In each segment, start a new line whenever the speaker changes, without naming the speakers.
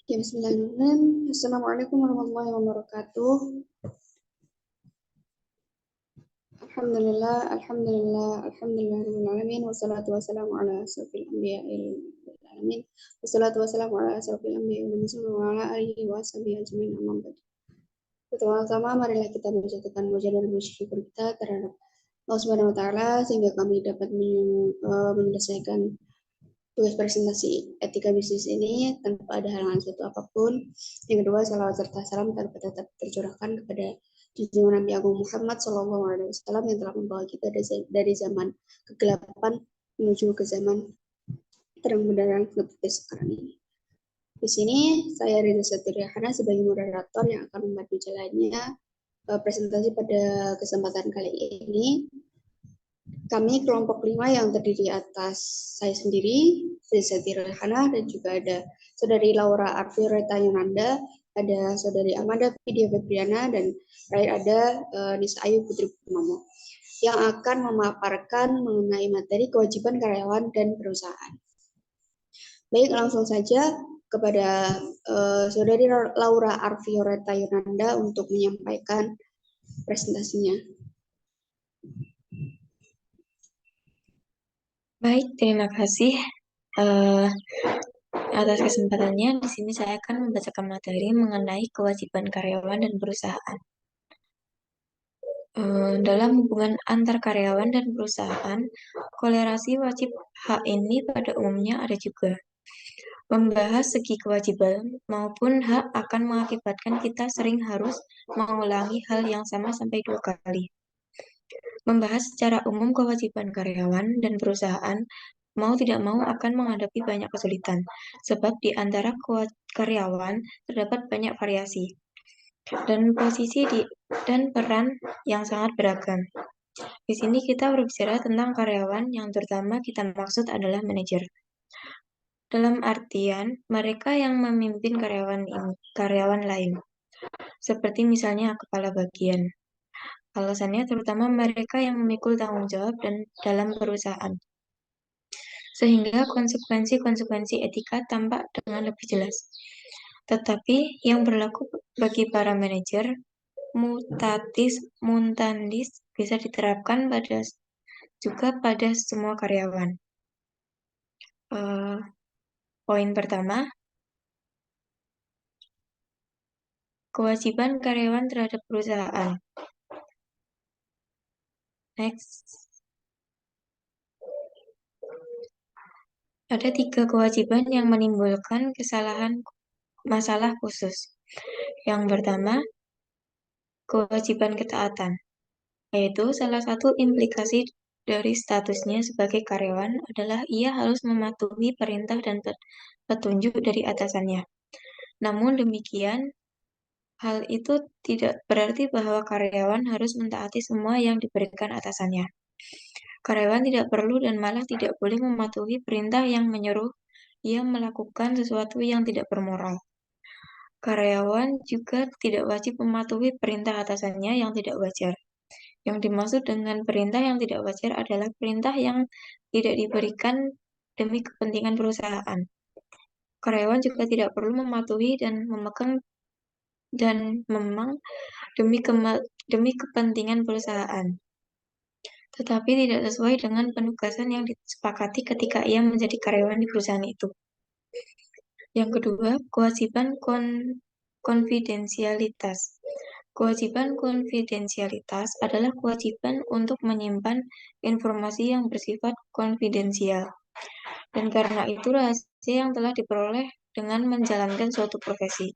Ya, bismillahirrahmanirrahim. Assalamualaikum warahmatullahi wabarakatuh. Alhamdulillah, wassalatu wassalamu ala asrofil anbiya'il alamin, wassalatu wassalamu ala asrofil anbiya'il alamin, wa ala alihi wa ashabihi ajma'in, amma ba'du. Pertama-tama, marilah kita menjatuhkan puja dan bersyukur kita terhadap Allah Subhanahu wa Ta'ala sehingga kami dapat menyelesaikan tugas presentasi etika bisnis ini tanpa ada halangan suatu apapun. Yang kedua, salawat serta salam tetap tercurahkan kepada junjungan Nabi Agung Muhammad SAW yang telah membawa kita dari zaman kegelapan menuju ke zaman terang benderang seperti sekarang ini. Di sini saya Rida Satiriyahana sebagai moderator yang akan membantu jalannya presentasi pada kesempatan kali ini. Kami kelompok 5 yang terdiri atas saya sendiri, Reza Tirahana, dan juga ada Saudari Laura Arfireta Yunanda, ada Saudari Amanda Vidya Febriana, dan terakhir ada Nisa Ayu Putri Purnomo yang akan memaparkan mengenai materi kewajiban karyawan dan perusahaan. Baik, langsung saja kepada Saudari Laura Arfireta Yunanda untuk menyampaikan presentasinya.
Baik, terima kasih atas kesempatannya. Di sini saya akan membacakan materi mengenai kewajiban karyawan dan perusahaan. Dalam hubungan antar karyawan dan perusahaan, kolerasi wajib hak ini pada umumnya ada juga. Membahas segi kewajiban maupun hak akan mengakibatkan kita sering harus mengulangi hal yang sama sampai 2 kali. Membahas secara umum kewajiban karyawan dan perusahaan mau tidak mau akan menghadapi banyak kesulitan, sebab di antara karyawan terdapat banyak variasi dan posisi dan peran yang sangat beragam. Di sini kita berbicara tentang karyawan yang terutama kita maksud adalah manajer. Dalam artian mereka yang memimpin karyawan lain, seperti misalnya kepala bagian. Alasannya terutama mereka yang memikul tanggung jawab dan dalam perusahaan, sehingga konsekuensi etika tampak dengan lebih jelas. Tetapi yang berlaku bagi para manajer, mutatis mutandis bisa diterapkan juga pada semua karyawan. Poin pertama, kewajiban karyawan terhadap perusahaan. Next. Ada 3 kewajiban yang menimbulkan masalah khusus. Yang pertama, kewajiban ketaatan, yaitu salah satu implikasi dari statusnya sebagai karyawan adalah ia harus mematuhi perintah dan petunjuk dari atasannya. Namun demikian, hal itu tidak berarti bahwa karyawan harus mentaati semua yang diberikan atasannya. Karyawan tidak perlu dan malah tidak boleh mematuhi perintah yang menyuruh ia melakukan sesuatu yang tidak bermoral. Karyawan juga tidak wajib mematuhi perintah atasannya yang tidak wajar. Yang dimaksud dengan perintah yang tidak wajar adalah perintah yang tidak diberikan demi kepentingan perusahaan. Karyawan juga tidak perlu mematuhi dan memegang dan memang demi kepentingan perusahaan, tetapi tidak sesuai dengan penugasan yang disepakati ketika ia menjadi karyawan di perusahaan itu. Yang kedua, kewajiban konfidensialitas. Kewajiban konfidensialitas adalah kewajiban untuk menyimpan informasi yang bersifat konfidensial, dan karena itu rahasia yang telah diperoleh dengan menjalankan suatu profesi.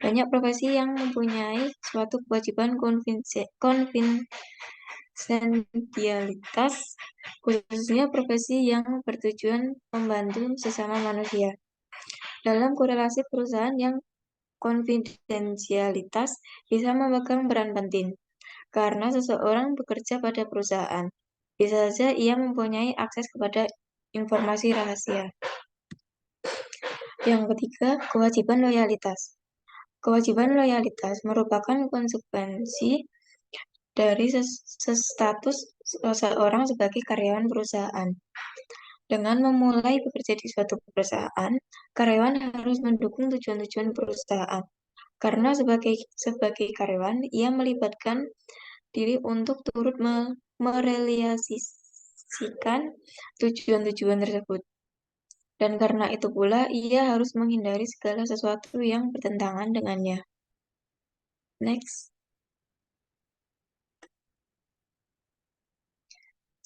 Banyak profesi yang mempunyai suatu kewajiban konfidensialitas, khususnya profesi yang bertujuan membantu sesama manusia. Dalam korelasi perusahaan yang konfidensialitas bisa memegang peran penting, karena seseorang bekerja pada perusahaan. Bisa saja ia mempunyai akses kepada informasi rahasia. Yang ketiga, kewajiban loyalitas. Kewajiban loyalitas merupakan konsekuensi dari status seseorang sebagai karyawan perusahaan. Dengan memulai bekerja di suatu perusahaan, karyawan harus mendukung tujuan-tujuan perusahaan. Karena sebagai karyawan, ia melibatkan diri untuk turut merealisasikan tujuan-tujuan tersebut. Dan karena itu pula, ia harus menghindari segala sesuatu yang bertentangan dengannya. Next.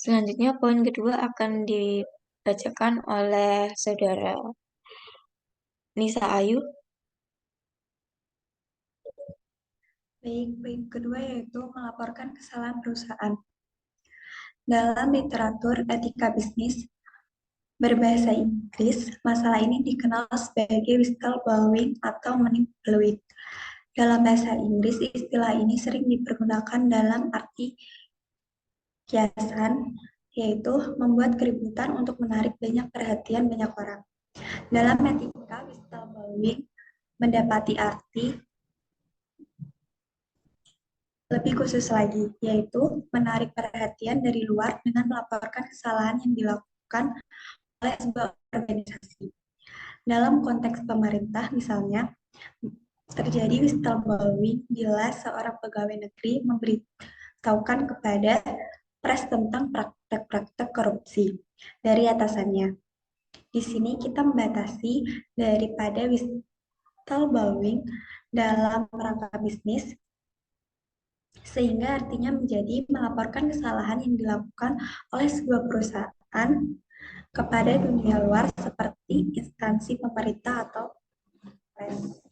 Selanjutnya, poin kedua akan dibacakan oleh Saudara Nisa Ayu.
Baik, poin kedua yaitu melaporkan kesalahan perusahaan. Dalam literatur etika bisnis berbahasa Inggris, masalah ini dikenal sebagai whistleblowing atau manipulate. Dalam bahasa Inggris, istilah ini sering dipergunakan dalam arti kiasan, yaitu membuat keributan untuk menarik banyak perhatian banyak orang. Dalam etika, whistleblowing mendapati arti lebih khusus lagi, yaitu menarik perhatian dari luar dengan melaporkan kesalahan yang dilakukan oleh sebuah organisasi. Dalam konteks pemerintah, misalnya, terjadi whistleblowing bila seorang pegawai negeri memberitahukan kepada pers tentang praktek-praktek korupsi dari atasannya. Di sini kita membatasi daripada whistleblowing dalam rangka bisnis, sehingga artinya menjadi melaporkan kesalahan yang dilakukan oleh sebuah perusahaan kepada dunia luar seperti instansi pemerintah atau pers.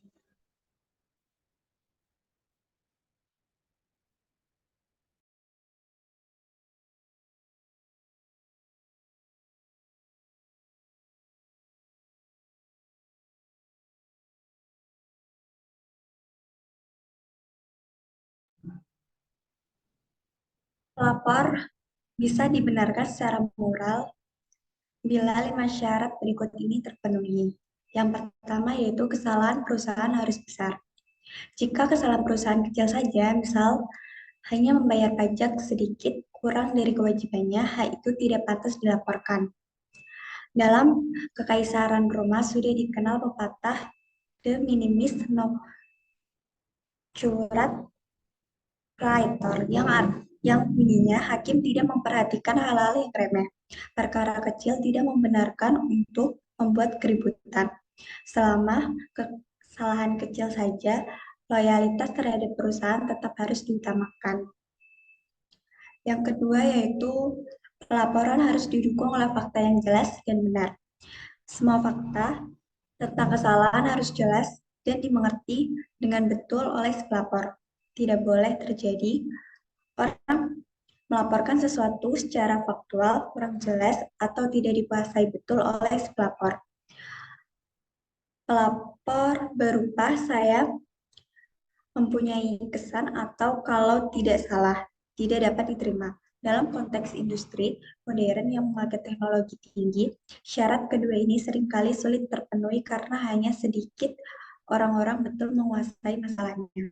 Pelapor bisa dibenarkan secara moral bila 5 syarat berikut ini terpenuhi. Yang pertama yaitu kesalahan perusahaan harus besar. Jika kesalahan perusahaan kecil saja, misal hanya membayar pajak sedikit kurang dari kewajibannya, hal itu tidak pantas dilaporkan. Dalam Kekaisaran Roma sudah dikenal pepatah de minimis curat praetor yang bunyinya hakim tidak memperhatikan hal-hal yang remeh. Perkara kecil tidak membenarkan untuk membuat keributan. Selama kesalahan kecil saja, loyalitas terhadap perusahaan tetap harus diutamakan. Yang kedua yaitu laporan harus didukung oleh fakta yang jelas dan benar. Semua fakta tentang kesalahan harus jelas dan dimengerti dengan betul oleh si pelapor. Tidak boleh terjadi orang melaporkan sesuatu secara faktual kurang jelas atau tidak dikuasai betul oleh si pelapor. Pelapor berupa saya mempunyai kesan atau kalau tidak salah, tidak dapat diterima. Dalam konteks industri modern yang memakai teknologi tinggi, syarat kedua ini seringkali sulit terpenuhi karena hanya sedikit orang-orang betul menguasai masalahnya.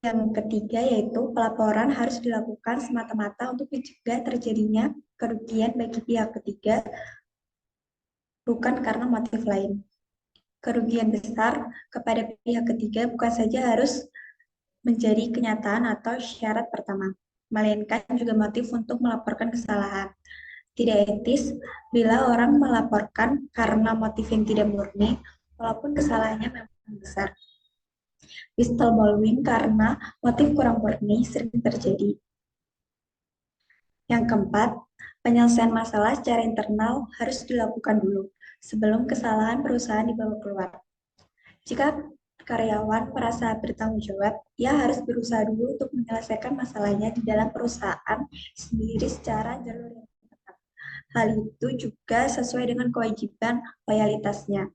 Yang ketiga yaitu pelaporan harus dilakukan semata-mata untuk mencegah terjadinya kerugian bagi pihak ketiga, bukan karena motif lain. Kerugian besar kepada pihak ketiga bukan saja harus menjadi kenyataan atau syarat pertama, melainkan juga motif untuk melaporkan kesalahan. Tidak etis bila orang melaporkan karena motif yang tidak murni, walaupun kesalahannya memang besar. Whistleblowing karena motif kurang murni sering terjadi. Yang keempat, penyelesaian masalah secara internal harus dilakukan dulu sebelum kesalahan perusahaan dibawa keluar. Jika karyawan merasa bertanggung jawab, ia harus berusaha dulu untuk menyelesaikan masalahnya di dalam perusahaan sendiri secara jalur yang tepat. Hal itu juga sesuai dengan kewajiban loyalitasnya.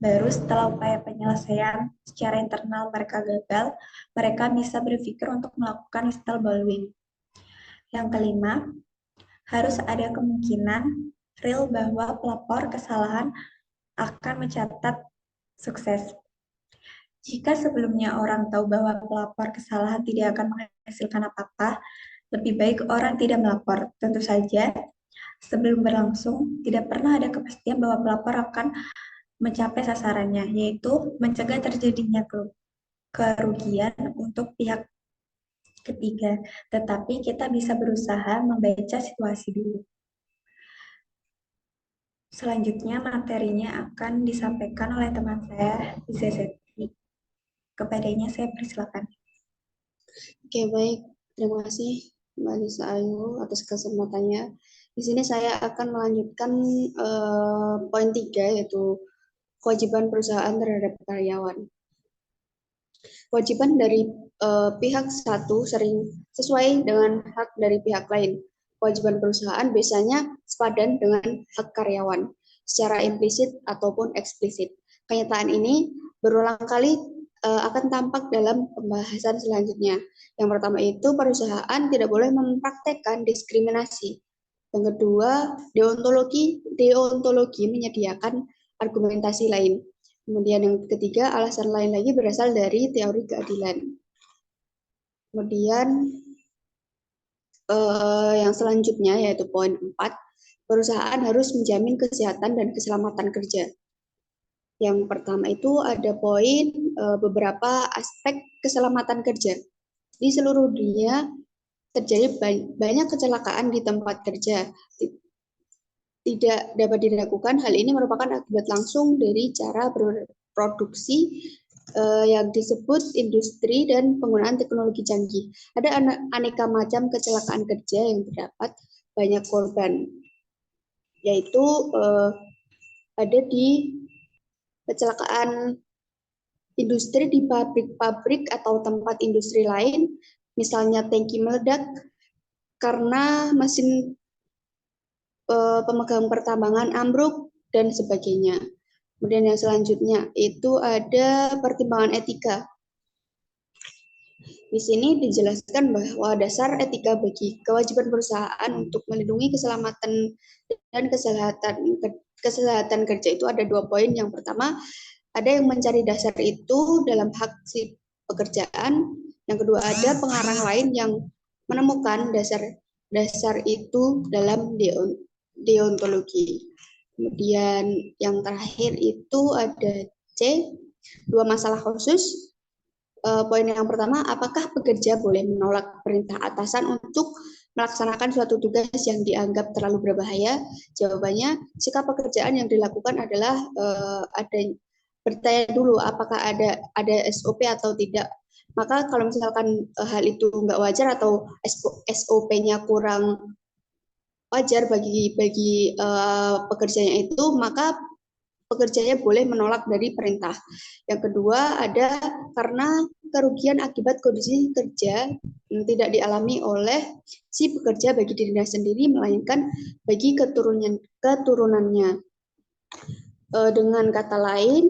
Baru setelah upaya penyelesaian secara internal mereka gagal, mereka bisa berpikir untuk melakukan whistleblowing. Yang kelima, harus ada kemungkinan real bahwa pelapor kesalahan akan mencatat sukses. Jika sebelumnya orang tahu bahwa pelapor kesalahan tidak akan menghasilkan apa-apa, lebih baik orang tidak melapor. Tentu saja, sebelum berlangsung, tidak pernah ada kepastian bahwa pelapor akan mencapai sasarannya, yaitu mencegah terjadinya kerugian untuk pihak ketiga. Tetapi kita bisa berusaha membaca situasi dulu. Selanjutnya materinya akan disampaikan oleh teman saya, Zezeti. Kepadanya saya persilakan.
Oke, baik. Terima kasih Mbak Nisa Ayu atas kesempatannya. Di sini saya akan melanjutkan poin 3, yaitu kewajiban perusahaan terhadap karyawan. Kewajiban dari pihak satu sering sesuai dengan hak dari pihak lain. Kewajiban perusahaan biasanya sepadan dengan hak karyawan, secara implisit ataupun eksplisit. Kenyataan ini berulang kali akan tampak dalam pembahasan selanjutnya. Yang pertama itu perusahaan tidak boleh mempraktekkan diskriminasi. Yang kedua, deontologi menyediakan argumentasi lain. Kemudian yang ketiga, alasan lain lagi berasal dari teori keadilan. Kemudian yang selanjutnya yaitu poin 4, perusahaan harus menjamin kesehatan dan keselamatan kerja. Yang pertama itu ada poin beberapa aspek keselamatan kerja. Di seluruh dunia terjadi banyak kecelakaan di tempat kerja. Tidak dapat diragukan, hal ini merupakan akibat langsung dari cara berproduksi yang disebut industri dan penggunaan teknologi canggih. Ada aneka macam kecelakaan kerja yang terdapat banyak korban, yaitu ada di kecelakaan industri di pabrik-pabrik atau tempat industri lain, misalnya tangki meledak karena mesin pemegang pertambangan ambruk dan sebagainya. Kemudian yang selanjutnya itu ada pertimbangan etika. Di sini dijelaskan bahwa dasar etika bagi kewajiban perusahaan untuk melindungi keselamatan dan kesehatan kerja itu ada 2 poin. Yang pertama, ada yang mencari dasar itu dalam hak si pekerjaan. Yang kedua, ada pengarang lain yang menemukan dasar itu dalam deontologi. Kemudian yang terakhir itu ada C, 2 masalah khusus. Poin yang pertama, apakah pekerja boleh menolak perintah atasan untuk melaksanakan suatu tugas yang dianggap terlalu berbahaya? Jawabannya, jika pekerjaan yang dilakukan adalah bertanya dulu apakah ada SOP atau tidak. Maka kalau misalkan hal itu nggak wajar atau SOP-nya kurang wajar bagi pekerjanya itu, maka pekerjanya boleh menolak dari perintah. Yang kedua ada karena kerugian akibat kondisi kerja yang tidak dialami oleh si pekerja bagi dirinya sendiri, melainkan bagi keturunannya. Dengan kata lain,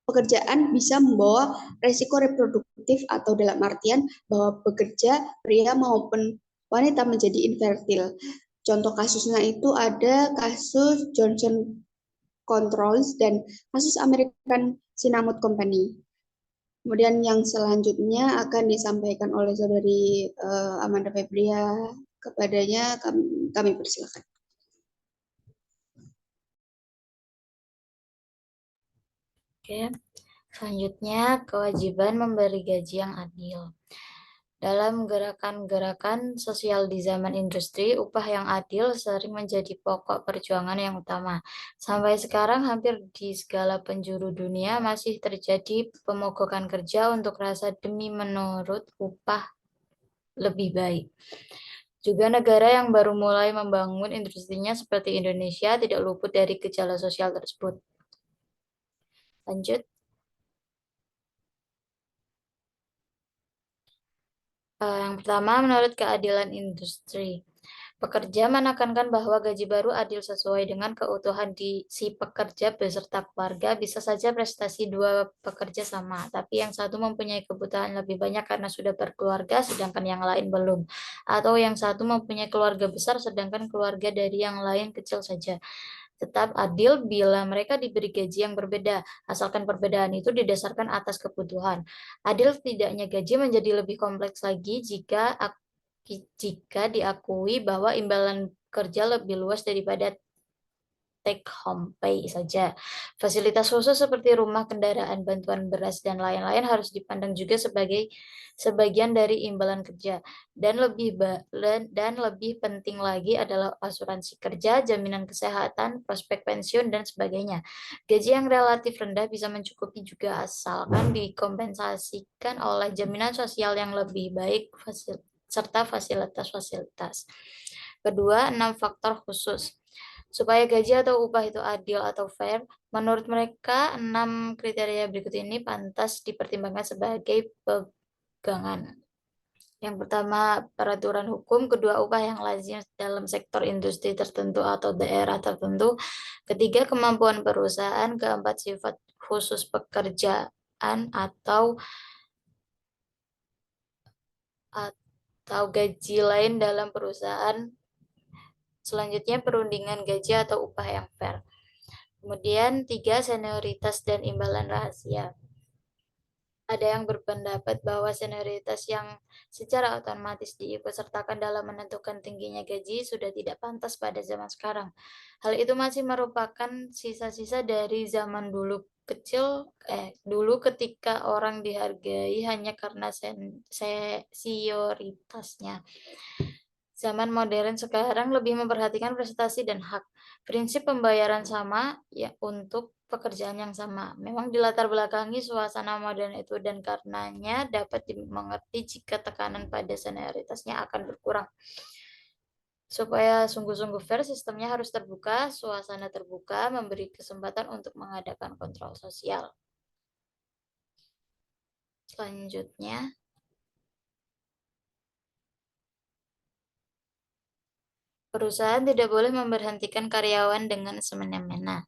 pekerjaan bisa membawa resiko reproduktif atau dalam artian bahwa pekerja pria maupun wanita menjadi infertil. Contoh kasusnya itu ada kasus Johnson Controls dan kasus American Cinnamon Company. Kemudian yang selanjutnya akan disampaikan oleh saudari Amanda Febria. Kepadanya kami persilakan.
Oke, selanjutnya kewajiban memberi gaji yang adil. Dalam gerakan-gerakan sosial di zaman industri, upah yang adil sering menjadi pokok perjuangan yang utama. Sampai sekarang hampir di segala penjuru dunia masih terjadi pemogokan kerja untuk rasa demi menurut upah lebih baik. Juga negara yang baru mulai membangun industrinya seperti Indonesia tidak luput dari gejala sosial tersebut. Lanjut. Yang pertama, menurut keadilan industri. Pekerja menekankan bahwa gaji baru adil sesuai dengan keutuhan di si pekerja beserta keluarga. Bisa saja prestasi dua pekerja sama, tapi yang satu mempunyai kebutuhan lebih banyak karena sudah berkeluarga, sedangkan yang lain belum. Atau yang satu mempunyai keluarga besar, sedangkan keluarga dari yang lain kecil saja. Tetap adil bila mereka diberi gaji yang berbeda, asalkan perbedaan itu didasarkan atas kebutuhan. Adil tidaknya gaji menjadi lebih kompleks lagi jika diakui bahwa imbalan pekerja lebih luas daripada take home pay saja. Fasilitas khusus seperti rumah, kendaraan, bantuan beras, dan lain-lain harus dipandang juga sebagai sebagian dari imbalan kerja. Dan lebih penting lagi adalah asuransi kerja, jaminan kesehatan, prospek pensiun, dan sebagainya. Gaji yang relatif rendah bisa mencukupi juga asalkan dikompensasikan oleh jaminan sosial yang lebih baik serta fasilitas-fasilitas. Kedua, 6 faktor khusus. Supaya gaji atau upah itu adil atau fair, menurut mereka 6 kriteria berikut ini pantas dipertimbangkan sebagai pegangan. Yang pertama, peraturan hukum. Kedua, upah yang lazim dalam sektor industri tertentu atau daerah tertentu. Ketiga, kemampuan perusahaan. Keempat, sifat khusus pekerjaan atau gaji lain dalam perusahaan. Selanjutnya, perundingan gaji atau upah yang fair. Kemudian 3, senioritas dan imbalan rahasia. Ada yang berpendapat bahwa senioritas yang secara otomatis diikutsertakan dalam menentukan tingginya gaji sudah tidak pantas pada zaman sekarang. Hal itu masih merupakan sisa-sisa dari zaman dulu ketika orang dihargai hanya karena senioritasnya. Zaman modern sekarang lebih memperhatikan prestasi dan hak. Prinsip pembayaran sama ya untuk pekerjaan yang sama. Memang dilatar belakangi suasana modern itu dan karenanya dapat dimengerti jika tekanan pada senioritasnya akan berkurang. Supaya sungguh-sungguh fair, sistemnya harus terbuka, suasana terbuka, memberi kesempatan untuk mengadakan kontrol sosial. Selanjutnya, perusahaan tidak boleh memberhentikan karyawan dengan semena-mena.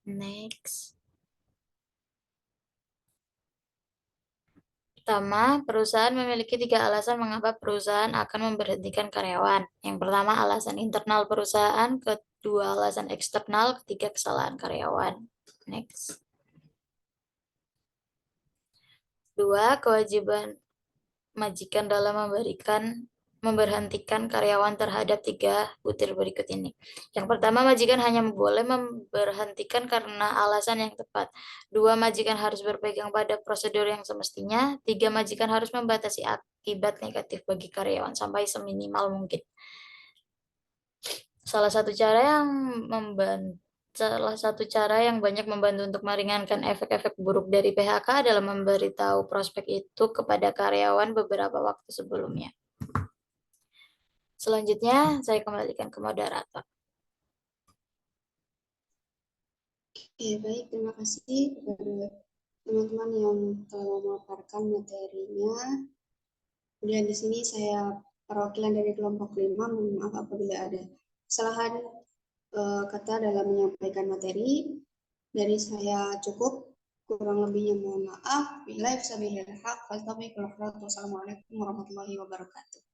Next. Pertama, perusahaan memiliki 3 alasan mengapa perusahaan akan memberhentikan karyawan. Yang pertama, alasan internal perusahaan. Kedua, alasan eksternal. Ketiga, kesalahan karyawan. Next. 2, kewajiban majikan dalam memberhentikan karyawan terhadap 3 butir berikut ini. Yang pertama, majikan hanya boleh memberhentikan karena alasan yang tepat. 2, majikan harus berpegang pada prosedur yang semestinya. 3, majikan harus membatasi akibat negatif bagi karyawan sampai seminimal mungkin. Salah satu cara yang banyak membantu untuk meringankan efek-efek buruk dari PHK adalah memberitahu prospek itu kepada karyawan beberapa waktu sebelumnya. Selanjutnya, saya kembalikan ke moderator.
Oke, baik. Terima kasih kepada teman-teman yang telah memaparkan materinya. Kemudian di sini saya perwakilan dari kelompok 5, mohon maaf apabila ada kesalahan kata dalam menyampaikan materi. Dari saya cukup, kurang lebihnya mohon maaf. Billahi fisabilil haq, wassalamualaikum warahmatullahi wabarakatuh.